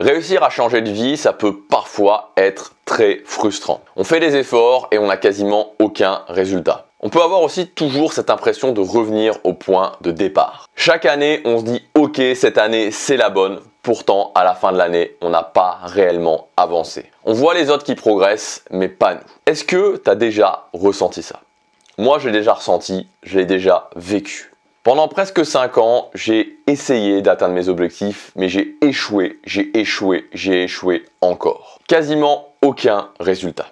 Réussir à changer de vie, ça peut parfois être très frustrant. On fait des efforts et on n'a quasiment aucun résultat. On peut avoir aussi toujours cette impression de revenir au point de départ. Chaque année, on se dit « Ok, cette année, c'est la bonne ». Pourtant, à la fin de l'année, on n'a pas réellement avancé. On voit les autres qui progressent, mais pas nous. Est-ce que tu as déjà ressenti ça? Moi, je l'ai déjà ressenti, je l'ai déjà vécu. Pendant presque 5 ans, j'ai essayé d'atteindre mes objectifs, mais j'ai échoué encore. Quasiment aucun résultat.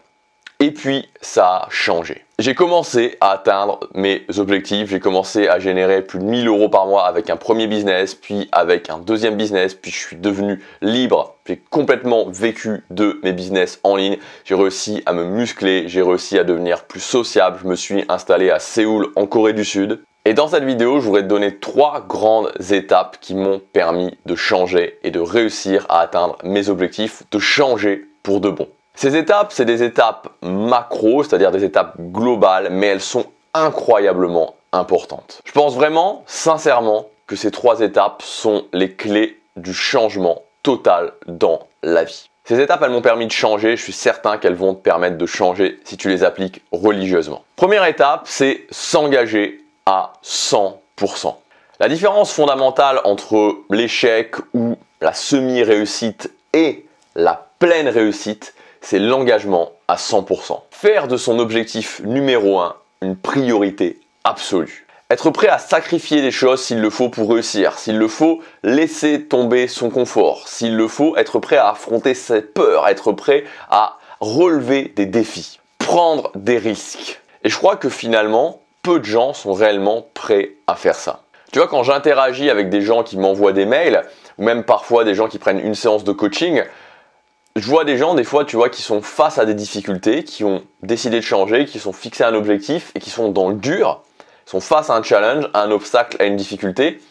Et puis, ça a changé. J'ai commencé à atteindre mes objectifs, j'ai commencé à générer plus de 1000 € par mois avec un premier business, puis avec un deuxième business, puis je suis devenu libre. J'ai complètement vécu de mes business en ligne. J'ai réussi à me muscler, j'ai réussi à devenir plus sociable. Je me suis installé à Séoul, en Corée du Sud. Et dans cette vidéo, je voudrais te donner 3 grandes étapes qui m'ont permis de changer et de réussir à atteindre mes objectifs, de changer pour de bon. Ces étapes, c'est des étapes macro, c'est-à-dire des étapes globales, mais elles sont incroyablement importantes. Je pense vraiment, sincèrement, que ces 3 étapes sont les clés du changement total dans la vie. Ces étapes, elles m'ont permis de changer, je suis certain qu'elles vont te permettre de changer si tu les appliques religieusement. Première étape, c'est s'engager à 100%. La différence fondamentale entre l'échec ou la semi-réussite et la pleine réussite, c'est l'engagement à 100%. Faire de son objectif numéro 1 une priorité absolue. Être prêt à sacrifier des choses s'il le faut pour réussir, s'il le faut laisser tomber son confort, s'il le faut être prêt à affronter ses peurs, être prêt à relever des défis, prendre des risques. Et je crois que finalement, peu de gens sont réellement prêts à faire ça. Tu vois, quand j'interagis avec des gens qui m'envoient des mails, ou même parfois des gens qui prennent une séance de coaching, je vois des gens, des fois, tu vois, qui sont face à des difficultés, qui ont décidé de changer, qui sont fixés à un objectif et qui sont dans le dur, sont face à un challenge, à un obstacle, à une difficulté.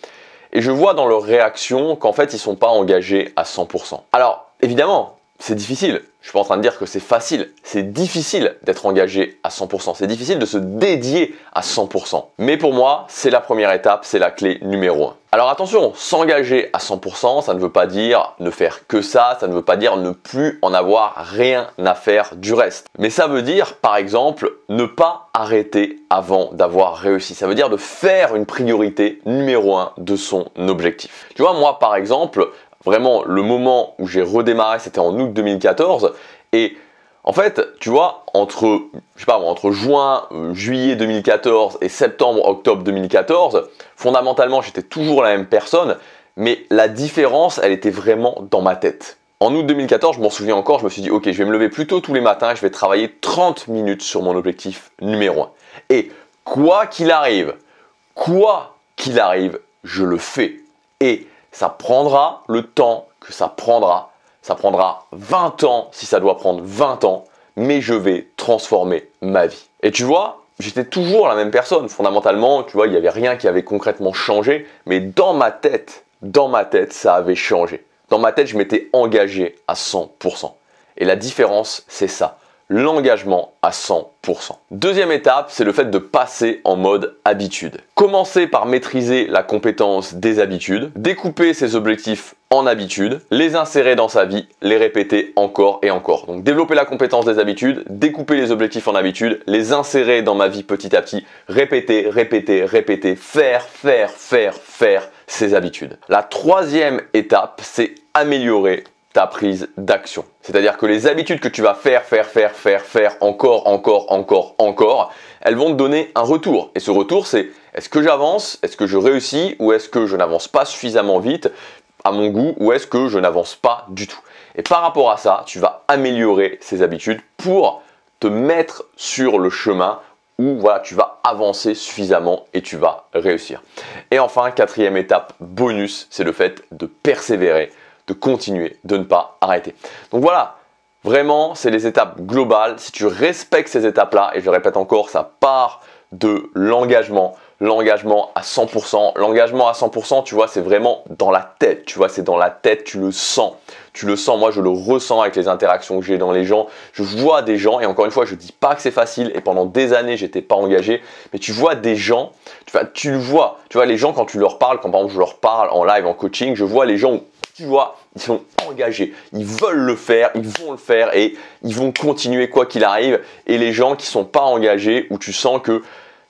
Et je vois dans leur réaction qu'en fait, ils ne sont pas engagés à 100%. Alors, évidemment, c'est difficile. Je suis pas en train de dire que c'est facile. C'est difficile d'être engagé à 100%. C'est difficile de se dédier à 100%. Mais pour moi, c'est la première étape, c'est la clé numéro 1. Alors attention, s'engager à 100%, ça ne veut pas dire ne faire que ça ne veut pas dire ne plus en avoir rien à faire du reste. Mais ça veut dire, par exemple, ne pas arrêter avant d'avoir réussi. Ça veut dire de faire une priorité numéro 1 de son objectif. Tu vois, moi, par exemple, vraiment, le moment où j'ai redémarré, c'était en août 2014. Et en fait, tu vois, entre juin, juillet 2014 et septembre, octobre 2014, fondamentalement, j'étais toujours la même personne. Mais la différence, elle était vraiment dans ma tête. En août 2014, je m'en souviens encore, je me suis dit, ok, je vais me lever plus tôt tous les matins, je vais travailler 30 minutes sur mon objectif numéro 1. Et quoi qu'il arrive, je le fais. Et ça prendra le temps que ça prendra. Ça prendra 20 ans si ça doit prendre 20 ans, mais je vais transformer ma vie. Et tu vois, j'étais toujours la même personne. Fondamentalement, tu vois, il n'y avait rien qui avait concrètement changé, mais dans ma tête, ça avait changé. Dans ma tête, je m'étais engagé à 100%. Et la différence, c'est ça. L'engagement à 100%. Deuxième étape, c'est le fait de passer en mode habitude. Commencer par maîtriser la compétence des habitudes, découper ses objectifs en habitudes, les insérer dans sa vie, les répéter encore et encore. Donc développer la compétence des habitudes, découper les objectifs en habitudes, les insérer dans ma vie petit à petit, répéter, faire ces habitudes. La troisième étape, c'est améliorer ta prise d'action. C'est-à-dire que les habitudes que tu vas faire encore, elles vont te donner un retour. Et ce retour, c'est est-ce que j'avance, est-ce que je réussis ou est-ce que je n'avance pas suffisamment vite à mon goût ou est-ce que je n'avance pas du tout. Et par rapport à ça, tu vas améliorer ces habitudes pour te mettre sur le chemin où voilà, tu vas avancer suffisamment et tu vas réussir. Et enfin, quatrième étape bonus, c'est le fait de persévérer, de continuer, de ne pas arrêter. Donc voilà, vraiment, c'est les étapes globales. Si tu respectes ces étapes-là, et je le répète encore, ça part de l'engagement à 100%. L'engagement à 100%, tu vois, c'est vraiment dans la tête. Tu vois, c'est dans la tête, tu le sens. Tu le sens, moi je le ressens avec les interactions que j'ai dans les gens. Je vois des gens, et encore une fois, je ne dis pas que c'est facile, et pendant des années, j'étais pas engagé, mais tu vois des gens, tu le vois, les gens quand tu leur parles, quand par exemple je leur parle en live, en coaching, je vois les gens tu vois, ils sont engagés, ils veulent le faire, ils vont le faire et ils vont continuer quoi qu'il arrive. Et les gens qui sont pas engagés, où tu sens que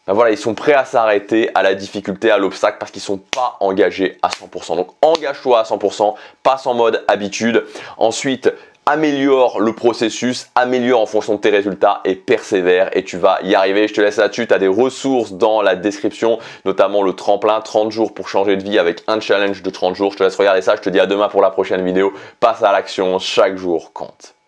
ben voilà, ils sont prêts à s'arrêter à la difficulté, à l'obstacle parce qu'ils sont pas engagés à 100%. Donc engage-toi à 100%, passe en mode habitude. Ensuite, améliore le processus, améliore en fonction de tes résultats et persévère et tu vas y arriver. Je te laisse là-dessus, tu as des ressources dans la description, notamment le tremplin 30 jours pour changer de vie avec un challenge de 30 jours. Je te laisse regarder ça, je te dis à demain pour la prochaine vidéo. Passe à l'action, chaque jour compte.